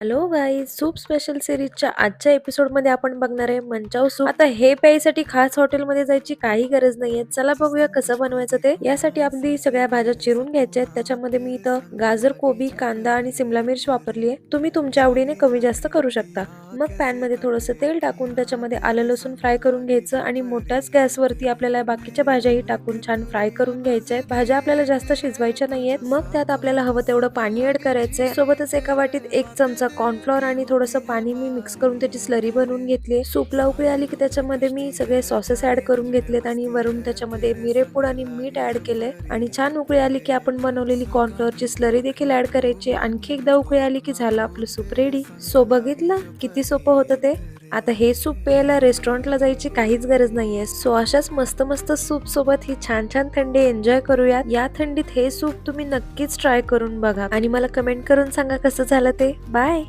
Hello guys, soup special सिरीजच्या आजच्या episode मध्ये आपण बघणार आहे मंचाव सूप. आता हे प्यायसाठी खास हॉटेलमध्ये जायची काही गरज नाहीये. चला बघूया कसं बनवायचं ते. यासाठी आपली सगळ्या भाज्या चिरून घ्यायच्या आहेत. त्याच्यामध्ये मी इथं गाजर, कोबी, कांदा आणि सिमला मिर्च वापरली आहे. तुम्ही तुमच्या आवडीने कमी जास्त करू शकता. मग पॅन मध्ये थोडंसं तेल टाकून त्याच्यामध्ये आलं लसूण फ्राय करून घ्यायचं आणि मोठ्याच गॅसवरती आपल्याला बाकीच्या भाज्याही टाकून छान फ्राय करून घ्यायच्या आहेत. भाज्या आपल्याला जास्त शिजवायच्या नाहीयेत. मग त्यात आपल्याला हवं तेवढं पाणी ऍड करायचंय. सोबतच एका वाटीत 1 चमचा कॉर्नफ्लॉवर आणि थोडंसं पाणी मी मिक्स करून त्याची स्लरी बनवून घेतली. सूपला उकळी आली की त्याच्यामध्ये मी सगळे सॉसेस ऍड करून घेतलेत आणि वरून त्याच्यामध्ये मिरेपूड आणि मीठ ऍड केले आणि छान उकळी आली की आपण बनवलेली कॉर्नफ्लॉवरची स्लरी देखील ऍड करायची. आणखी एकदा उकळी आली की झालं आपलं सूप रेडी. सो बघितलं किती सोपं होतं ते. आता हे सूप प्यायला रेस्टॉरंटला जायची काहीच गरज नाहीये. सो अशाच मस्त मस्त सूप सोबत ही छान छान थंडी एन्जॉय करूया. या थंडीत हे सूप तुम्ही नक्कीच ट्राय करून बघा आणि मला कमेंट करून सांगा कसं झालं ते. बाय.